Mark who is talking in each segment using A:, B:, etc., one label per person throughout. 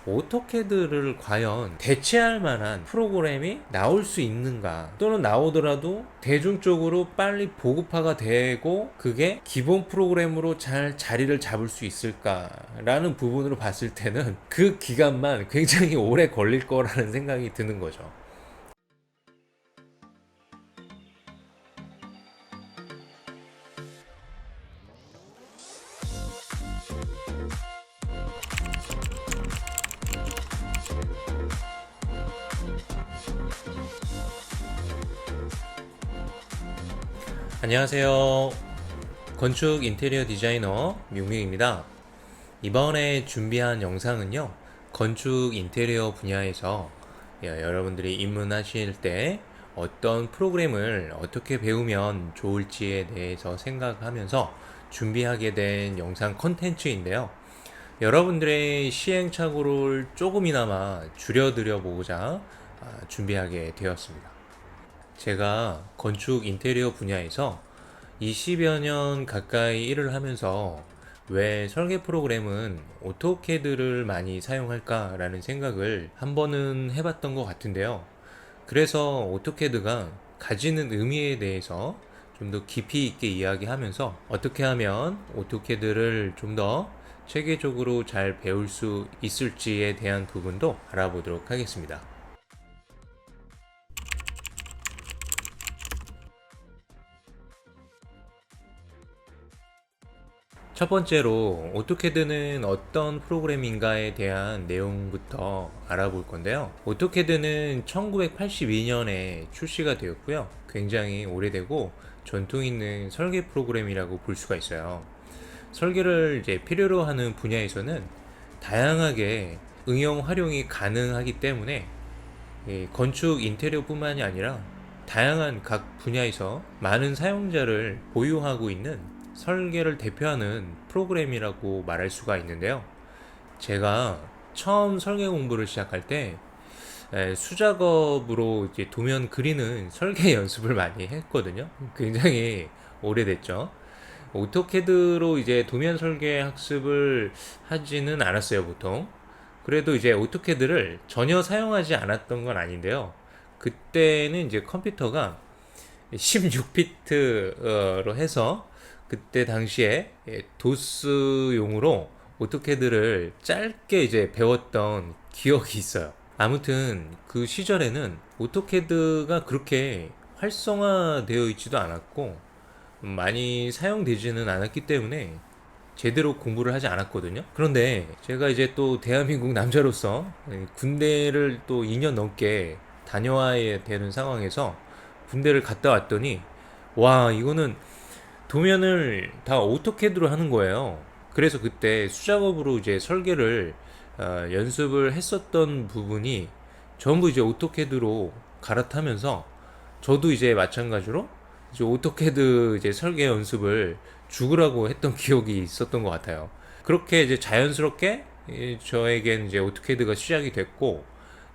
A: 오토캐드를 과연 대체할 만한 프로그램이 나올 수 있는가, 또는 나오더라도 대중적으로 빨리 보급화가 되고 그게 기본 프로그램으로 잘 자리를 잡을 수 있을까라는 부분으로 봤을 때는 그 기간만 굉장히 오래 걸릴 거라는 생각이 드는 거죠. 안녕하세요. 건축 인테리어 디자이너 뮤밍입니다. 이번에 준비한 영상은요, 건축 인테리어 분야에서 여러분들이 입문하실 때 어떤 프로그램을 어떻게 배우면 좋을지에 대해서 생각하면서 준비하게 된 영상 컨텐츠인데요. 여러분들의 시행착오를 조금이나마 줄여드려 보고자 준비하게 되었습니다. 제가 건축 인테리어 분야에서 20여 년 가까이 일을 하면서 왜 설계 프로그램은 오토캐드를 많이 사용할까라는 생각을 한 번은 해봤던 것 같은데요. 그래서 오토캐드가 가지는 의미에 대해서 좀 더 깊이 있게 이야기하면서 어떻게 하면 오토캐드를 좀 더 체계적으로 잘 배울 수 있을지에 대한 부분도 알아보도록 하겠습니다. 첫 번째로 오토캐드는 어떤 프로그램인가에 대한 내용부터 알아볼 건데요. 오토캐드는 1982년에 출시가 되었고요. 굉장히 오래되고 전통 있는 설계 프로그램이라고 볼 수가 있어요. 설계를 이제 필요로 하는 분야에서는 다양하게 응용 활용이 가능하기 때문에 건축 인테리어뿐만이 아니라 다양한 각 분야에서 많은 사용자를 보유하고 있는 설계를 대표하는 프로그램이라고 말할 수가 있는데요. 제가 처음 설계 공부를 시작할 때 수작업으로 이제 도면 그리는 설계 연습을 많이 했거든요. 굉장히 오래됐죠. 오토캐드로 이제 도면 설계 학습을 하지는 않았어요, 보통. 그래도 이제 오토캐드를 전혀 사용하지 않았던 건 아닌데요. 그때는 이제 컴퓨터가 16비트로 해서 그때 당시에 도스용으로 오토캐드를 짧게 이제 배웠던 기억이 있어요. 아무튼 그 시절에는 오토캐드가 그렇게 활성화되어 있지도 않았고 많이 사용되지는 않았기 때문에 제대로 공부를 하지 않았거든요. 그런데 제가 이제 또 대한민국 남자로서 군대를 또 2년 넘게 다녀와야 되는 상황에서 군대를 갔다 왔더니 와, 이거는 도면을 다 오토캐드로 하는 거예요. 그래서 그때 수작업으로 이제 설계를 연습을 했었던 부분이 전부 이제 오토캐드로 갈아타면서 저도 이제 마찬가지로 이제 오토캐드 이제 설계 연습을 죽으라고 했던 기억이 있었던 것 같아요. 그렇게 이제 자연스럽게 저에겐 이제 오토캐드가 시작이 됐고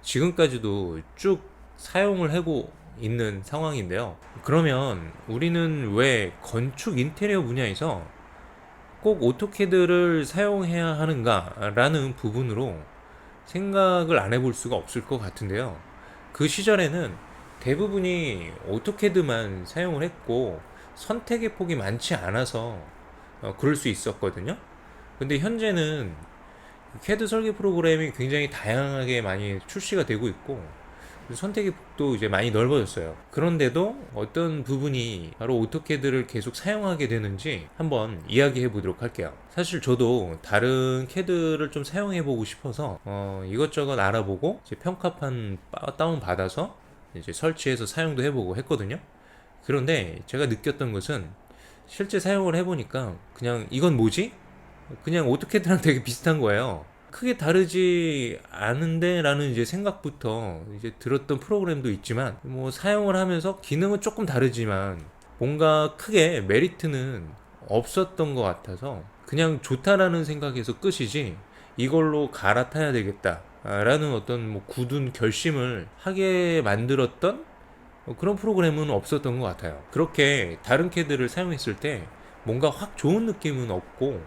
A: 지금까지도 쭉 사용을 하고 있는 상황인데요. 그러면 우리는 왜 건축 인테리어 분야에서 꼭 오토캐드를 사용해야 하는가라는 부분으로 생각을 안 해볼 수가 없을 것 같은데요. 그 시절에는 대부분이 오토캐드만 사용을 했고 선택의 폭이 많지 않아서 그럴 수 있었거든요. 근데 현재는 캐드 설계 프로그램이 굉장히 다양하게 많이 출시가 되고 있고 선택의 폭도 이제 많이 넓어졌어요. 그런데도 어떤 부분이 바로 오토캐드를 계속 사용하게 되는지 한번 이야기해 보도록 할게요. 사실 저도 다른 캐드를 좀 사용해 보고 싶어서 이것저것 알아보고 이제 평가판 다운 받아서 이제 설치해서 사용도 해보고 했거든요. 그런데 제가 느꼈던 것은 실제 사용을 해보니까 그냥 이건 뭐지? 그냥 오토캐드랑 되게 비슷한 거예요. 크게 다르지 않은데 라는 이제 생각부터 이제 들었던 프로그램도 있지만 뭐 사용을 하면서 기능은 조금 다르지만 뭔가 크게 메리트는 없었던 것 같아서 그냥 좋다라는 생각에서 끝이지 이걸로 갈아타야 되겠다 라는 어떤 뭐 굳은 결심을 하게 만들었던 그런 프로그램은 없었던 것 같아요. 그렇게 다른 캐드를 사용했을 때 뭔가 확 좋은 느낌은 없고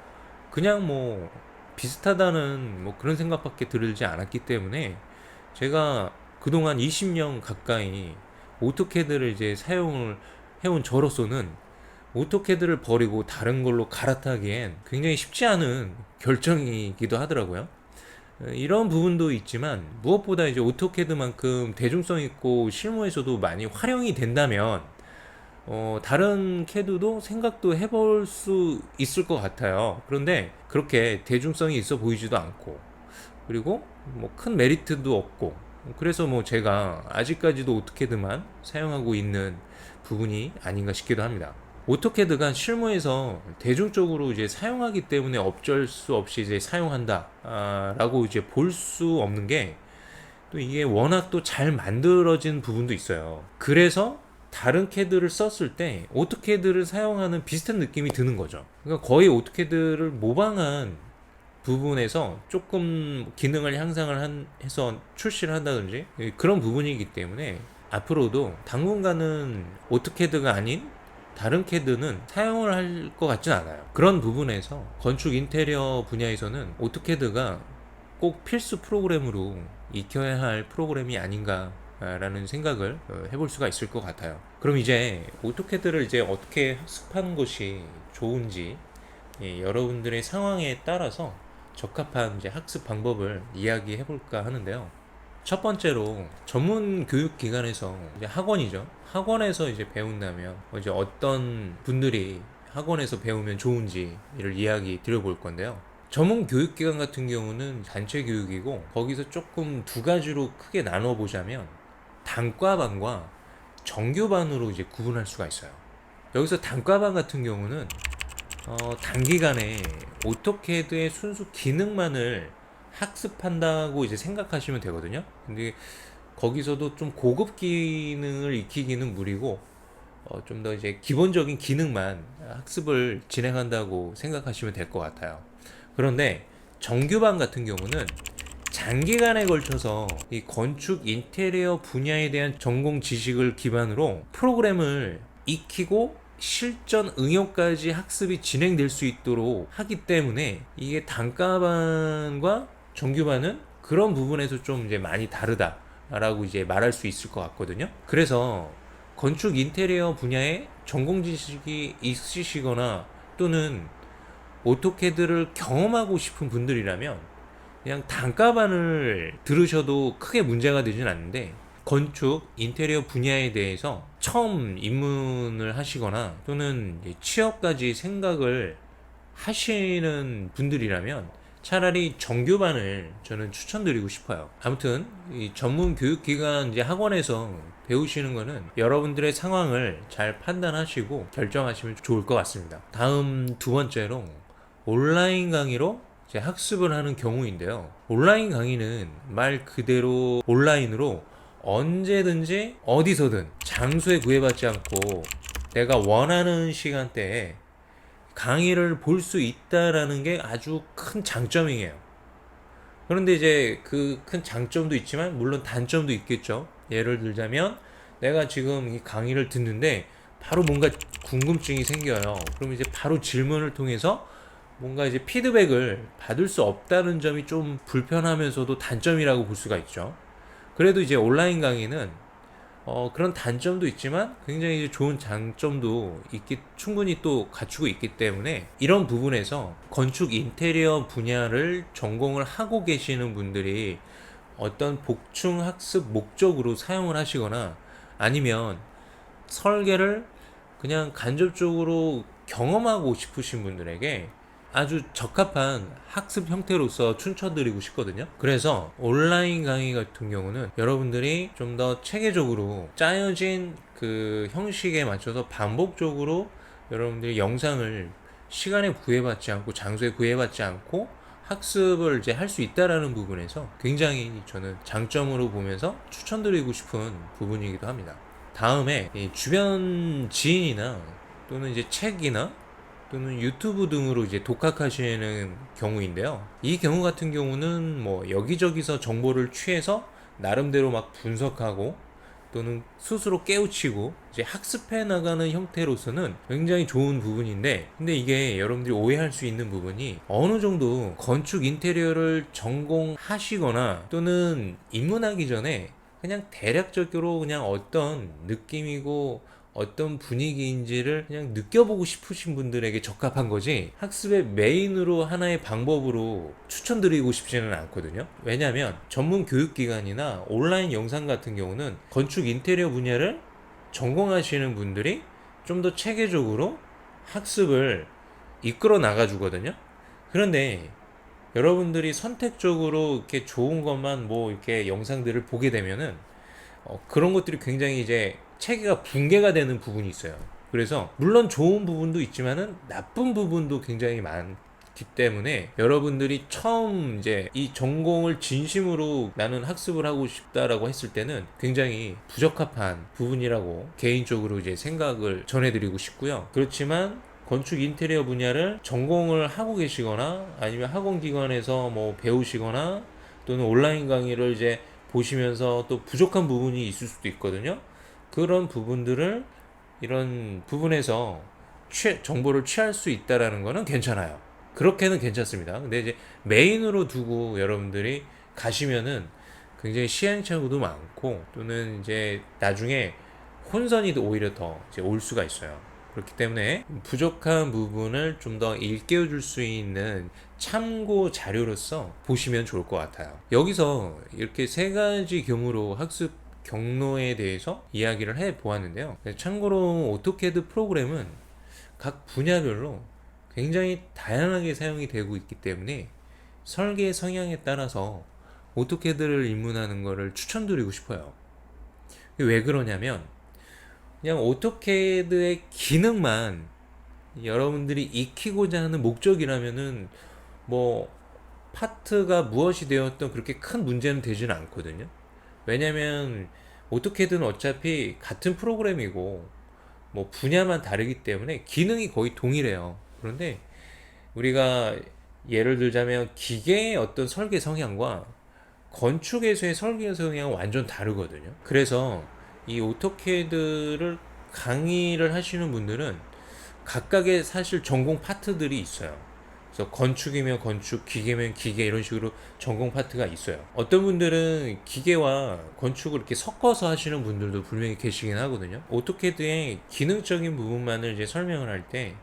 A: 그냥 뭐 비슷하다는 뭐 그런 생각밖에 들지 않았기 때문에 제가 그동안 20년 가까이 오토캐드를 이제 사용을 해온 저로서는 오토캐드를 버리고 다른 걸로 갈아타기엔 굉장히 쉽지 않은 결정이기도 하더라고요. 이런 부분도 있지만 무엇보다 이제 오토캐드만큼 대중성 있고 실무에서도 많이 활용이 된다면 다른 캐드도 생각도 해볼 수 있을 것 같아요. 그런데 그렇게 대중성이 있어 보이지도 않고, 그리고 뭐 큰 메리트도 없고, 그래서 뭐 제가 아직까지도 오토캐드만 사용하고 있는 부분이 아닌가 싶기도 합니다. 오토캐드가 실무에서 대중적으로 이제 사용하기 때문에 어쩔 수 없이 이제 사용한다 라고 이제 볼 수 없는 게, 또 이게 워낙 또 잘 만들어진 부분도 있어요. 그래서 다른 캐드를 썼을 때 오토캐드를 사용하는 비슷한 느낌이 드는 거죠. 그러니까 거의 오토캐드를 모방한 부분에서 조금 기능을 향상을 해서 출시를 한다든지 그런 부분이기 때문에 앞으로도 당분간은 오토캐드가 아닌 다른 캐드는 사용을 할 것 같진 않아요. 그런 부분에서 건축 인테리어 분야에서는 오토캐드가 꼭 필수 프로그램으로 익혀야 할 프로그램이 아닌가 라는 생각을 해볼 수가 있을 것 같아요. 그럼 이제 오토캐드를 이제 어떻게 학습하는 것이 좋은지, 여러분들의 상황에 따라서 적합한 이제 학습 방법을 이야기해 볼까 하는데요. 첫 번째로 전문 교육 기관에서 이제 학원이죠. 학원에서 이제 배운다면 이제 어떤 분들이 학원에서 배우면 좋은지를 이야기 드려볼 건데요. 전문 교육기관 같은 경우는 단체 교육이고, 거기서 조금 두 가지로 크게 나눠 보자면 단과반과 정규반으로 이제 구분할 수가 있어요. 여기서 단과반 같은 경우는 단기간에 오토캐드의 순수 기능만을 학습한다고 이제 생각하시면 되거든요. 근데 거기서도 좀 고급 기능을 익히기는 무리고, 좀 더 이제 기본적인 기능만 학습을 진행한다고 생각하시면 될 것 같아요. 그런데 정규반 같은 경우는 장기간에 걸쳐서 이 건축 인테리어 분야에 대한 전공 지식을 기반으로 프로그램을 익히고 실전 응용까지 학습이 진행될 수 있도록 하기 때문에, 이게 단과반과 정규반은 그런 부분에서 좀 이제 많이 다르다라고 이제 말할 수 있을 것 같거든요. 그래서 건축 인테리어 분야에 전공 지식이 있으시거나 또는 오토캐드를 경험하고 싶은 분들이라면 그냥 단가반을 들으셔도 크게 문제가 되진 않는데, 건축 인테리어 분야에 대해서 처음 입문을 하시거나 또는 취업까지 생각을 하시는 분들이라면 차라리 정규반을 저는 추천드리고 싶어요. 아무튼 이 전문 교육기관 이제 학원에서 배우시는 거는 여러분들의 상황을 잘 판단하시고 결정하시면 좋을 것 같습니다. 다음 두 번째로 온라인 강의로 이제 학습을 하는 경우인데요. 온라인 강의는 말 그대로 온라인으로 언제든지 어디서든 장소에 구애받지 않고 내가 원하는 시간대에 강의를 볼 수 있다라는 게 아주 큰 장점이에요. 그런데 이제 그 큰 장점도 있지만 물론 단점도 있겠죠. 예를 들자면 내가 지금 이 강의를 듣는데 바로 뭔가 궁금증이 생겨요. 그럼 이제 바로 질문을 통해서 뭔가 이제 피드백을 받을 수 없다는 점이 좀 불편하면서도 단점이라고 볼 수가 있죠. 그래도 이제 온라인 강의는 그런 단점도 있지만 굉장히 이제 좋은 장점도 충분히 또 갖추고 있기 때문에, 이런 부분에서 건축 인테리어 분야를 전공을 하고 계시는 분들이 어떤 복층 학습 목적으로 사용을 하시거나 아니면 설계를 그냥 간접적으로 경험하고 싶으신 분들에게 아주 적합한 학습 형태로서 추천드리고 싶거든요. 그래서 온라인 강의 같은 경우는 여러분들이 좀 더 체계적으로 짜여진 그 형식에 맞춰서 반복적으로 여러분들이 영상을 시간에 구애받지 않고 장소에 구애받지 않고 학습을 이제 할 수 있다라는 부분에서 굉장히 저는 장점으로 보면서 추천드리고 싶은 부분이기도 합니다. 다음에 주변 지인이나 또는 이제 책이나 또는 유튜브 등으로 이제 독학하시는 경우인데요. 이 경우 같은 경우는 뭐 여기저기서 정보를 취해서 나름대로 막 분석하고 또는 스스로 깨우치고 이제 학습해 나가는 형태로서는 굉장히 좋은 부분인데, 근데 이게 여러분들이 오해할 수 있는 부분이 어느 정도 건축 인테리어를 전공하시거나 또는 입문하기 전에 그냥 대략적으로 그냥 어떤 느낌이고 어떤 분위기인지를 그냥 느껴보고 싶으신 분들에게 적합한 거지, 학습의 메인으로 하나의 방법으로 추천드리고 싶지는 않거든요. 왜냐하면 전문 교육기관이나 온라인 영상 같은 경우는 건축 인테리어 분야를 전공하시는 분들이 좀 더 체계적으로 학습을 이끌어 나가 주거든요. 그런데 여러분들이 선택적으로 이렇게 좋은 것만 뭐 이렇게 영상들을 보게 되면은 그런 것들이 굉장히 이제 체계가 붕괴가 되는 부분이 있어요. 그래서 물론 좋은 부분도 있지만은 나쁜 부분도 굉장히 많기 때문에 여러분들이 처음 이제 이 전공을 진심으로 나는 학습을 하고 싶다라고 했을 때는 굉장히 부적합한 부분이라고 개인적으로 이제 생각을 전해드리고 싶고요. 그렇지만 건축 인테리어 분야를 전공을 하고 계시거나 아니면 학원기관에서 뭐 배우시거나 또는 온라인 강의를 이제 보시면서 또 부족한 부분이 있을 수도 있거든요. 그런 부분들을 이런 부분에서 정보를 취할 수 있다라는 거는 괜찮아요. 그렇게는 괜찮습니다. 근데 이제 메인으로 두고 여러분들이 가시면은 굉장히 시행착오도 많고 또는 이제 나중에 혼선이 오히려 더 이제 올 수가 있어요. 그렇기 때문에 부족한 부분을 좀 더 일깨워 줄 수 있는 참고 자료로서 보시면 좋을 것 같아요. 여기서 이렇게 세 가지 경우로 학습 경로에 대해서 이야기를 해 보았는데요. 참고로 오토캐드 프로그램은 각 분야별로 굉장히 다양하게 사용이 되고 있기 때문에 설계 성향에 따라서 오토캐드를 입문하는 것을 추천드리고 싶어요. 왜 그러냐면 그냥 오토캐드의 기능만 여러분들이 익히고자 하는 목적이라면은 뭐 파트가 무엇이 되었던 그렇게 큰 문제는 되지는 않거든요. 왜냐면 오토캐드는 어차피 같은 프로그램이고 뭐 분야만 다르기 때문에 기능이 거의 동일해요. 그런데 우리가 예를 들자면 기계의 어떤 설계 성향과 건축에서의 설계 성향은 완전 다르거든요. 그래서 이 오토캐드를 강의를 하시는 분들은 각각의 사실 전공 파트들이 있어요. 그래서 건축이면 건축, 기계면 기계 이런 식으로 전공 파트가 있어요. 어떤 분들은 기계와 건축을 이렇게 섞어서 하시는 분들도 분명히 계시긴 하거든요. 오토캐드의 기능적인 부분만을 이제 설명을 할 때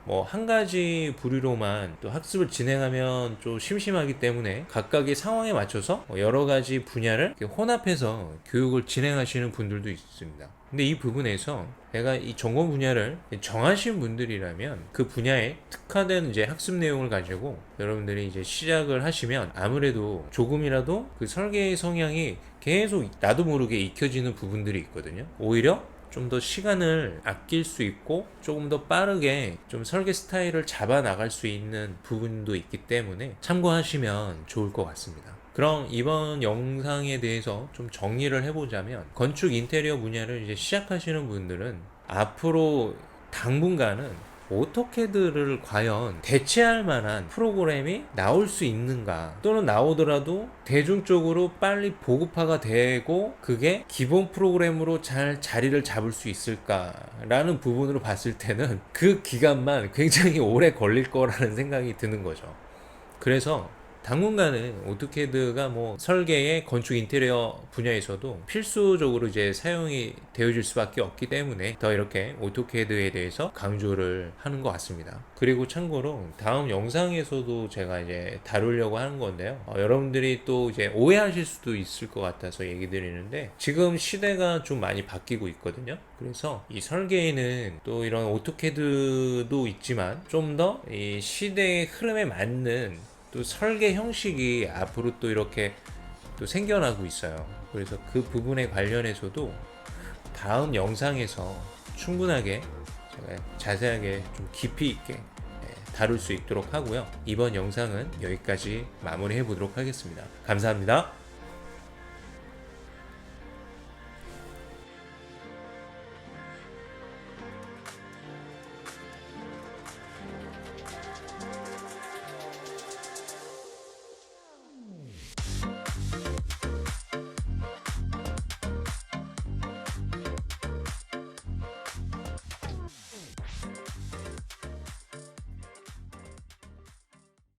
A: 뭐 한 가지 부류로만 또 학습을 진행하면 좀 심심하기 때문에 각각의 상황에 맞춰서 여러 가지 분야를 혼합해서 교육을 진행하시는 분들도 있습니다. 근데 이 부분에서 내가 이 전공 분야를 정하신 분들이라면 그 분야에 특화된 이제 학습 내용을 가지고 여러분들이 이제 시작을 하시면 아무래도 조금이라도 그 설계의 성향이 계속 나도 모르게 익혀지는 부분들이 있거든요. 오히려 좀 더 시간을 아낄 수 있고 조금 더 빠르게 좀 설계 스타일을 잡아 나갈 수 있는 부분도 있기 때문에 참고하시면 좋을 것 같습니다. 그럼 이번 영상에 대해서 좀 정리를 해보자면, 건축 인테리어 분야를 이제 시작하시는 분들은 앞으로 당분간은 오토캐드를 과연 대체할 만한 프로그램이 나올 수 있는가, 또는 나오더라도 대중적으로 빨리 보급화가 되고 그게 기본 프로그램으로 잘 자리를 잡을 수 있을까라는 부분으로 봤을 때는 그 기간만 굉장히 오래 걸릴 거라는 생각이 드는 거죠. 그래서 당분간은 오토캐드가 뭐 설계의 건축 인테리어 분야에서도 필수적으로 이제 사용이 되어질 수밖에 없기 때문에 더 이렇게 오토캐드에 대해서 강조를 하는 것 같습니다. 그리고 참고로 다음 영상에서도 제가 이제 다루려고 하는 건데요. 여러분들이 또 이제 오해하실 수도 있을 것 같아서 얘기 드리는데, 지금 시대가 좀 많이 바뀌고 있거든요. 그래서 이 설계에는 또 이런 오토캐드도 있지만 좀 더 이 시대의 흐름에 맞는 또 설계 형식이 앞으로 또 이렇게 또 생겨나고 있어요. 그래서 그 부분에 관련해서도 다음 영상에서 충분하게 제가 자세하게 좀 깊이 있게 다룰 수 있도록 하고요. 이번 영상은 여기까지 마무리해 보도록 하겠습니다. 감사합니다.